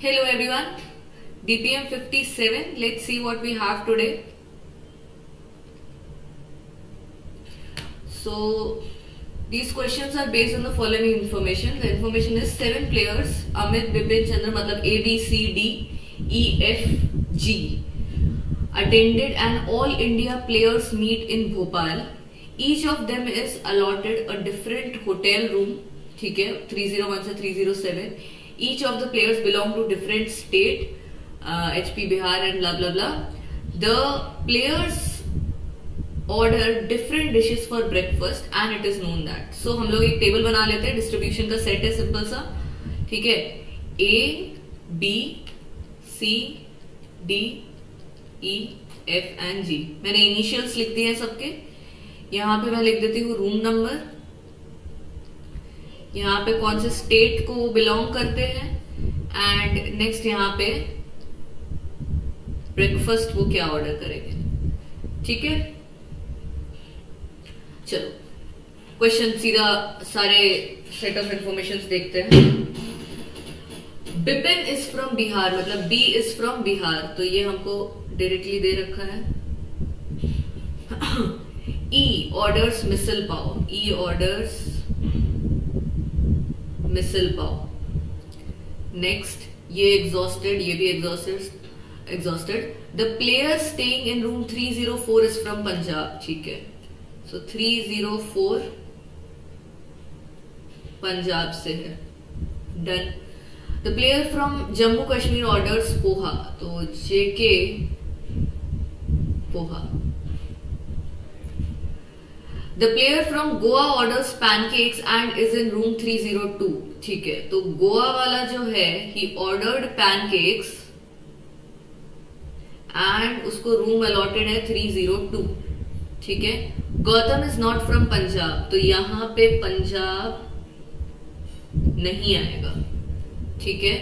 Hello everyone, DPM 57. Let's see what we have today. So these questions are based on the following information. The information is 7 players Amit, Bipin, Chandra, matlab A, B, C, D, E, F, G attended an all India players meet in Bhopal. Each of them is allotted a different hotel room. ठीक है, 301 से 307. Each of the players belong to different state, HP, Bihar and blah blah blah. The players order different dishes for breakfast and it is known that. So हम लोग एक table बना लेते हैं. Distribution का सेट है सिंपल सा. ठीक है, A, B, C, D, E, F and G. मैंने इनिशियल्स लिख दिए हैं सबके. यहाँ पे मैं लिख देती हूँ रूम नंबर. यहाँ पे कौन से स्टेट को बिलोंग करते हैं एंड नेक्स्ट यहाँ पे ब्रेकफास्ट वो क्या ऑर्डर करेंगे. ठीक है, चलो क्वेश्चन सीधा सारे सेट ऑफ इंफॉर्मेशन देखते हैं. बिपिन इज फ्रॉम बिहार, मतलब बी इज फ्रॉम बिहार, तो ये हमको डायरेक्टली दे रखा है. E orders misal pav. E orders misal pav. Next ये एग्जॉस्टेड, ये भी exhausted. The player staying in room 304 is from Punjab. ठीक है, सो 304 पंजाब से है. Done. The player from Jammu Kashmir orders poha, तो जेके poha. The player from Goa orders pancakes and is in room 302. ठीक है, तो गोवा वाला जो है he ordered pancakes and उसको रूम अलॉटेड है 302. ठीक है. Gautam is not from Punjab, तो यहां पे पंजाब नहीं आएगा. ठीक है,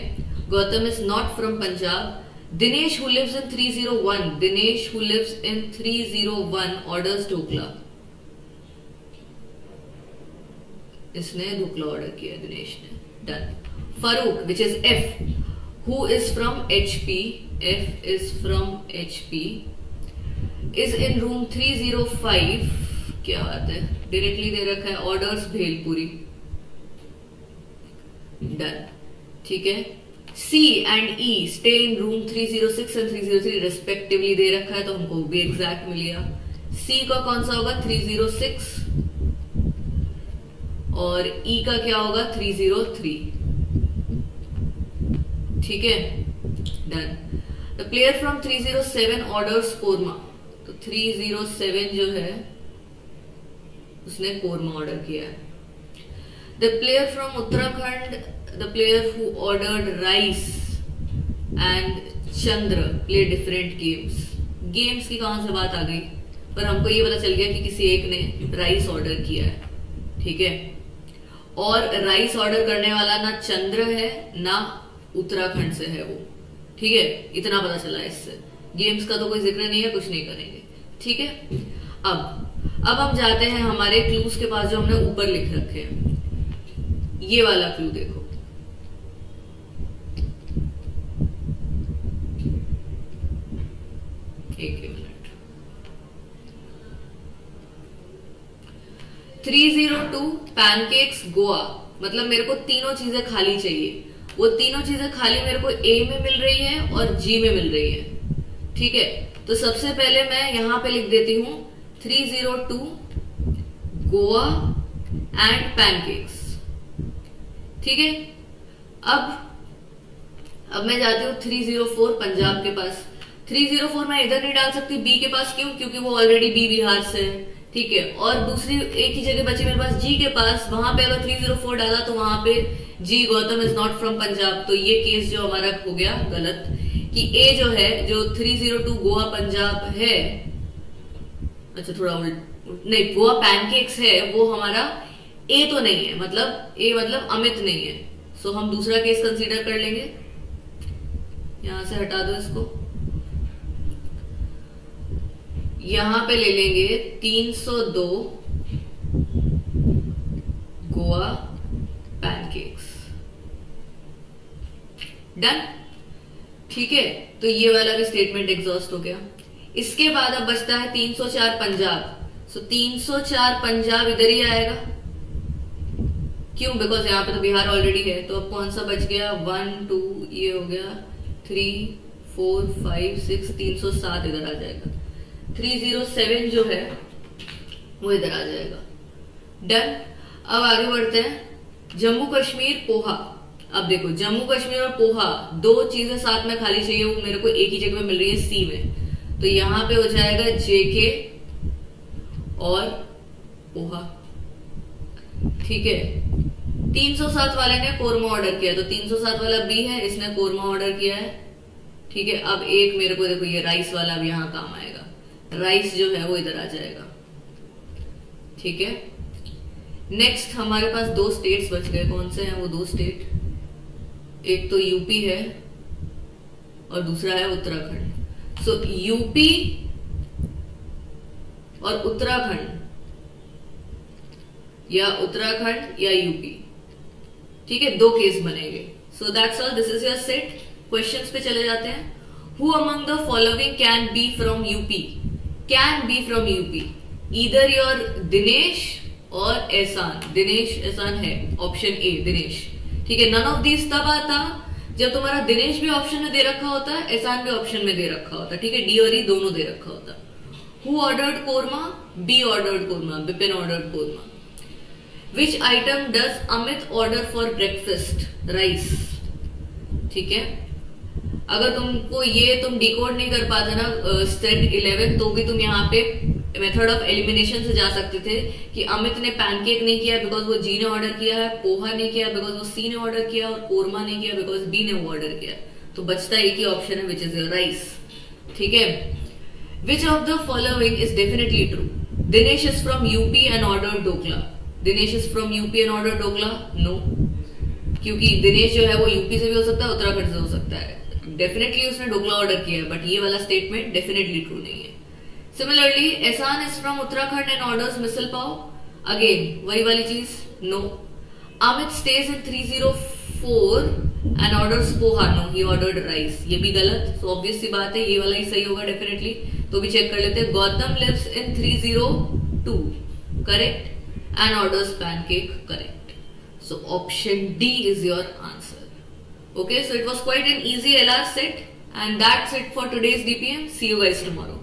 Gautam is not from Punjab. Dinesh who lives in 301, Dinesh who lives in 301 orders dhokla. इसने ढोकला ऑर्डर किया दिनेश ने. Done. Farooq which is F, who is from HP, F is from HP, is in room 305. क्या बात है, डायरेक्टली दे रखा है. ऑर्डर्स भेलपुरी. डन. ठीक है. C and E stay in room 306 and 303 respectively दे रखा है, तो हमको भी एग्जैक्ट मिल गया. सी का कौन सा होगा 306 और E का क्या होगा 303. ठीक है. Done. The player from 307 orders korma, तो 307 जो है उसने कोरमा ऑर्डर किया है. The player from Uttarakhand, the player who ordered rice and Chandra play different games. Games की कहां से बात आ गई, पर हमको ये पता चल गया कि किसी एक ने राइस ऑर्डर किया है. ठीक है, और राइस ऑर्डर करने वाला ना चंद्र है ना उत्तराखंड से है वो. ठीक है, इतना पता चला इससे. गेम्स का तो कोई जिक्र नहीं है, कुछ नहीं करेंगे. ठीक है. अब हम जाते हैं हमारे क्लूज के पास जो हमने ऊपर लिख रखे हैं. ये वाला क्लू देखो. एक मिनट. 302 पैनकेक्स गोवा, मतलब मेरे को तीनों चीजें खाली चाहिए. वो तीनों चीजें खाली मेरे को ए में मिल रही है और जी में मिल रही है. ठीक है, तो सबसे पहले मैं यहां पे लिख देती हूं 302 गोवा एंड पैनकेक्स. ठीक है. अब मैं जाती हूँ 304 पंजाब के पास. 304 मैं इधर नहीं डाल सकती बी के पास. क्यों? क्योंकि वो ऑलरेडी बी बिहार से है. ठीक है, और दूसरी एक ही जगह बची मेरे पास जी के पास. वहां पे अगर 304 डाला तो वहां पे G Gautam is not from Punjab, तो ये केस जो हमारा हो गया गलत कि ए जो है जो 302 गोवा पंजाब है, अच्छा थोड़ा नहीं, गोवा पैनकेक्स है वो हमारा ए तो नहीं है, मतलब ए मतलब अमित नहीं है. सो हम दूसरा केस कंसीडर कर लेंगे. यहां से हटा दो इसको. यहां पे ले लेंगे 302 गोवा पैनकेक्स. डन. ठीक है, तो ये वाला भी स्टेटमेंट एग्जॉस्ट हो गया। इसके बाद अब बचता है 304 पंजाब। सो 304 पंजाब इधर ही आएगा, क्यों? बिकॉज यहाँ पे तो बिहार ऑलरेडी है। तो अब कौन सा बच गया? 1 2 ये हो गया, 3 4 5 6, 307 इधर आ जाएगा। 307 जो है वो इधर आ जाएगा। डन। अब आगे बढ़ते हैं। जम्मू कश्मीर पोहा। अब देखो, जम्मू कश्मीर और पोहा दो चीजें साथ में खाली चाहिए, वो मेरे को एक ही जगह में मिल रही है, सी में। तो यहां पे हो जाएगा जेके और पोहा। ठीक है, 307 वाले ने कोरमा ऑर्डर किया, तो 307 वाला बी है, इसने कोरमा ऑर्डर किया है। ठीक है, अब एक मेरे को देखो ये राइस वाला अब यहां काम आएगा, राइस जो है वो इधर आ जाएगा। ठीक है, नेक्स्ट हमारे पास 2 स्टेट्स बच गए। कौन से हैं वो 2 स्टेट? एक तो यूपी है और दूसरा है उत्तराखंड। सो यूपी और उत्तराखंड, या उत्तराखंड या यूपी। ठीक है, 2 केस बनेंगे। So that's all, this is your set. Questions पे चले जाते हैं। Who among the following can be from UP? Can be from UP, either your Dinesh और एहसान। दिनेश एहसान है, ऑप्शन ए दिनेश। ठीक है, नन ऑफ दीज तब आता जब तुम्हारा दिनेश भी ऑप्शन में दे रखा होता है, एहसान भी ऑप्शन में दे रखा होता है। ठीक है, डी और ई दोनों दे रखा होता है। Who ordered korma? Be ordered korma, Bipin ordered korma. Which item does Amit order for breakfast? Rice. ठीक है, अगर तुमको ये तुम डिकोड नहीं कर पाते ना स्टेट 11, तो भी तुम यहाँ पे मेथड ऑफ एलिमिनेशन से जा सकते थे कि अमित ने पैनकेक नहीं किया बिकॉज वो जी ने ऑर्डर किया है, पोहा नहीं किया बिकॉज वो सी ने ऑर्डर किया, और कोरमा नहीं किया बिकॉज बी ने वो ऑर्डर किया। तो बचता एक ही ऑप्शन है, विच इज राइस। ठीक है, which of the following is definitely true? Dinesh is from UP and order dhokla. Dinesh is from UP and order dhokla? No, क्योंकि दिनेश जो है वो यूपी से भी हो सकता है, उत्तराखंड से हो सकता है। डेफिनेटली उसने ढोकला ऑर्डर किया है, बट ये वाला स्टेटमेंट डेफिनेटली ट्रू नहीं है। Similarly, Ehsan is from Uttarakhand and orders misal pav. Again वही वाली चीज, no. Amit stays in 304 and orders poha, no, he ordered rice. ये भी गलत। सो ऑब्वियस सी बात है, ये वाला ही सही होगा डेफिनेटली। तो भी चेक कर लेते हैं। Gautam lives in 302, correct, and orders pancake, correct. So option D is your answer. Okay, so it was quite an easy LR set, and that's it for today's DPM. See you guys tomorrow.